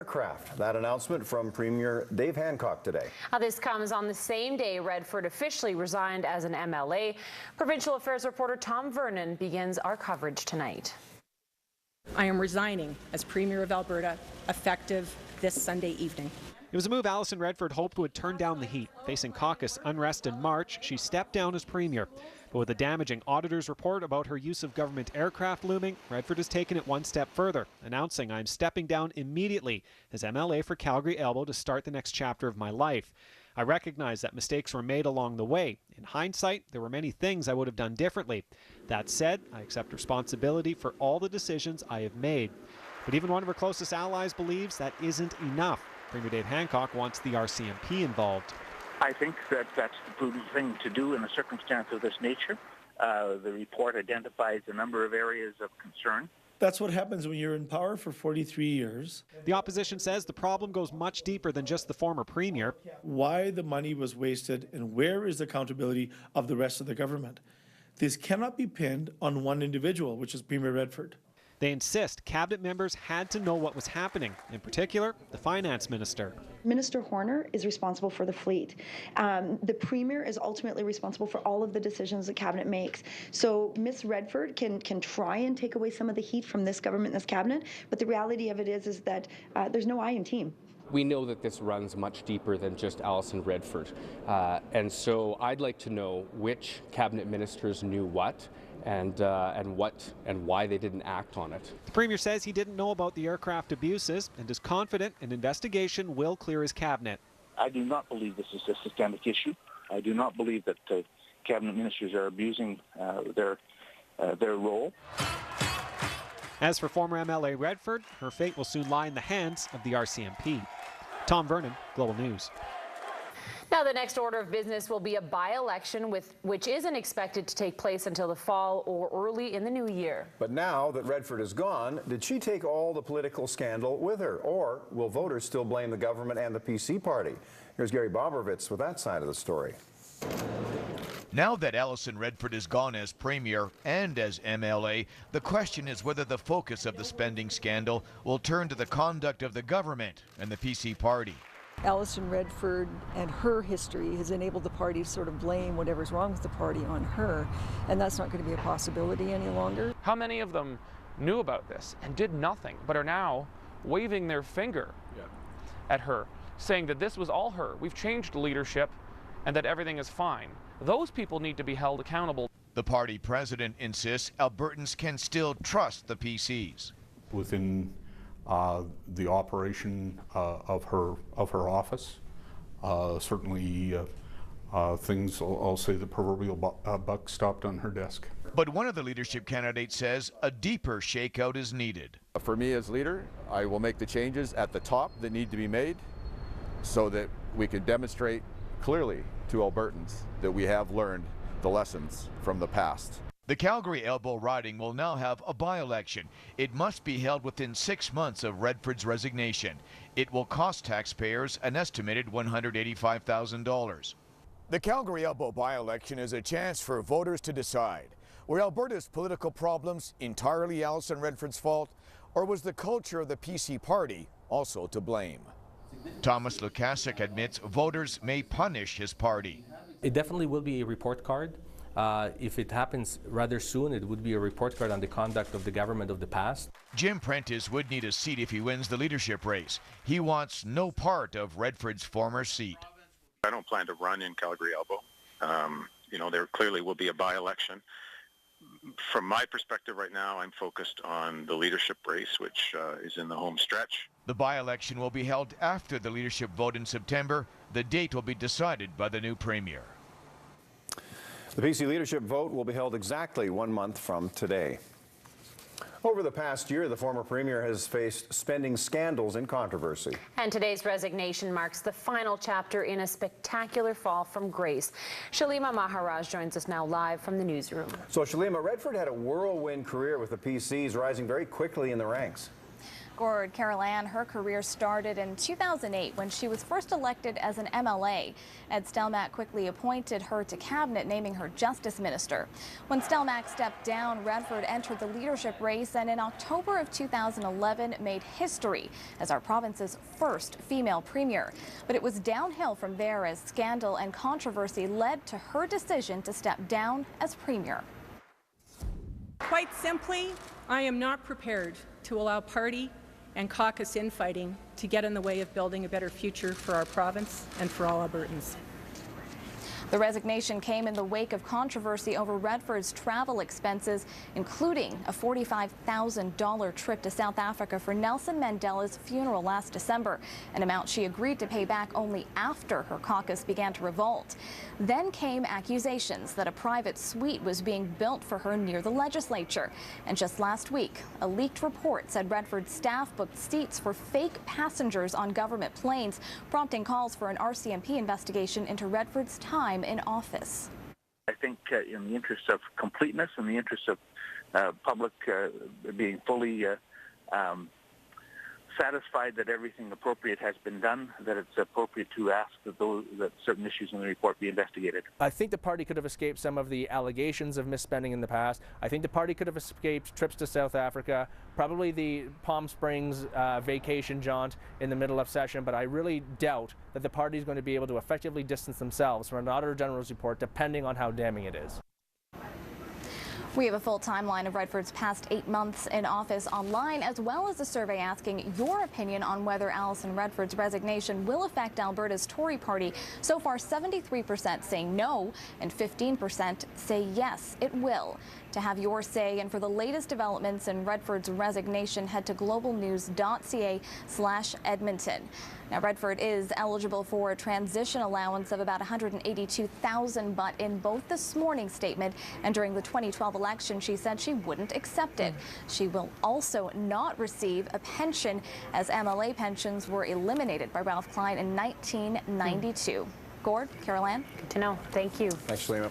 aircraft. That announcement from Premier Dave Hancock today. This comes on the same day Redford officially resigned as an MLA. Provincial Affairs reporter Tom Vernon begins our coverage tonight. I am resigning as Premier of Alberta, effective this Sunday evening. It was a move Alison Redford hoped would turn down the heat. Facing caucus unrest in March, she stepped down as Premier. But with a damaging auditor's report about her use of government aircraft looming, Redford has taken it one step further, announcing, "I'm stepping down immediately as MLA for Calgary Elbow to start the next chapter of my life. I recognize that mistakes were made along the way. In hindsight, there were many things I would have done differently. That said, I accept responsibility for all the decisions I have made." But even one of her closest allies believes that isn't enough. Premier Dave Hancock wants the RCMP involved. I think that that's the prudent thing to do in a circumstance of this nature. The report identifies a number of areas of concern. That's what happens when you're in power for 43 years. The opposition says the problem goes much deeper than just the former premier. Why the money was wasted and where is the accountability of the rest of the government? This cannot be pinned on one individual, which is Premier Redford. They insist cabinet members had to know what was happening, in particular, the finance minister. Minister Horner is responsible for the fleet. The Premier is ultimately responsible for all of the decisions the cabinet makes. So Ms. Redford can try and take away some of the heat from this government and this cabinet, but the reality of it is that there's no I in team. We know that this runs much deeper than just Alison Redford. And so I'd like to know which cabinet ministers knew what and why they didn't act on it. The Premier says he didn't know about the aircraft abuses and is confident an investigation will clear his cabinet. I do not believe this is a systemic issue. I do not believe that cabinet ministers are abusing their role. As for former MLA Redford, her fate will soon lie in the hands of the RCMP. Tom Vernon, Global News. Now, the next order of business will be a by-election which isn't expected to take place until the fall or early in the new year. But now that Redford is gone, did she take all the political scandal with her? Or will voters still blame the government and the PC party? Here's Gary Bobrovitz with that side of the story. Now that Alison Redford is gone as Premier and as MLA, the question is whether the focus of the spending scandal will turn to the conduct of the government and the PC party. Alison Redford and her history has enabled the party to sort of blame whatever's wrong with the party on her, and that's not going to be a possibility any longer. How many of them knew about this and did nothing, but are now waving their finger at her, saying that this was all her, we've changed leadership, and that everything is fine? Those people need to be held accountable. The party president insists Albertans can still trust the PCs. Within the operation of her office, certainly things, I'll say the proverbial buck stopped on her desk. But one of the leadership candidates says a deeper shakeout is needed. For me as leader, I will make the changes at the top that need to be made so that we can demonstrate clearly to Albertans that we have learned the lessons from the past. The Calgary Elbow riding will now have a by-election. It must be held within 6 months of Redford's resignation. It will cost taxpayers an estimated $185,000. The Calgary Elbow by-election is a chance for voters to decide, were Alberta's political problems entirely Alison Redford's fault, or was the culture of the PC party also to blame? Thomas Lukasik admits voters may punish his party. It definitely will be a report card. If it happens rather soon, it would be a report card on the conduct of the government of the past. Jim Prentice would need a seat if he wins the leadership race. He wants no part of Redford's former seat. I don't plan to run in Calgary Elbow. There clearly will be a by-election. From my perspective right now, I'm focused on the leadership race, which is in the home stretch. The by-election will be held after the leadership vote in September. The date will be decided by the new premier. The PC leadership vote will be held exactly 1 month from today. Over the past year, the former premier has faced spending scandals and controversy. And today's resignation marks the final chapter in a spectacular fall from grace. Shalima Maharaj joins us now live from the newsroom. So Shalima, Redford had a whirlwind career with the PCs, rising very quickly in the ranks. Gord, Carol Ann, her career started in 2008 when she was first elected as an MLA. Ed Stelmach quickly appointed her to cabinet, naming her justice minister. When Stelmach stepped down, Redford entered the leadership race and in October of 2011 made history as our province's first female premier. But it was downhill from there as scandal and controversy led to her decision to step down as premier. Quite simply, I am not prepared to allow party and caucus infighting to get in the way of building a better future for our province and for all Albertans. The resignation came in the wake of controversy over Redford's travel expenses, including a $45,000 trip to South Africa for Nelson Mandela's funeral last December, an amount she agreed to pay back only after her caucus began to revolt. Then came accusations that a private suite was being built for her near the legislature. And just last week, a leaked report said Redford's staff booked seats for fake passengers on government planes, prompting calls for an RCMP investigation into Redford's time in office. I think in the interest of completeness, in the interest of public being fully satisfied that everything appropriate has been done, that it's appropriate to ask that certain issues in the report be investigated. I think the party could have escaped some of the allegations of misspending in the past. I think the party could have escaped trips to South Africa, probably the Palm Springs vacation jaunt in the middle of session, but I really doubt that the party is going to be able to effectively distance themselves from an Auditor General's report, depending on how damning it is. We have a full timeline of Redford's past 8 months in office online, as well as a survey asking your opinion on whether Alison Redford's resignation will affect Alberta's Tory party. So far, 73% say no and 15% say yes, it will. To have your say and for the latest developments in Redford's resignation, head to globalnews.ca/Edmonton. Now, Redford is eligible for a transition allowance of about $182,000, but in both this morning's statement and during the 2012 election, she said she wouldn't accept it. She will also not receive a pension, as MLA pensions were eliminated by Ralph Klein in 1992. Gord, Carol Ann? Good to know. Thank you. Thanks, Shalima.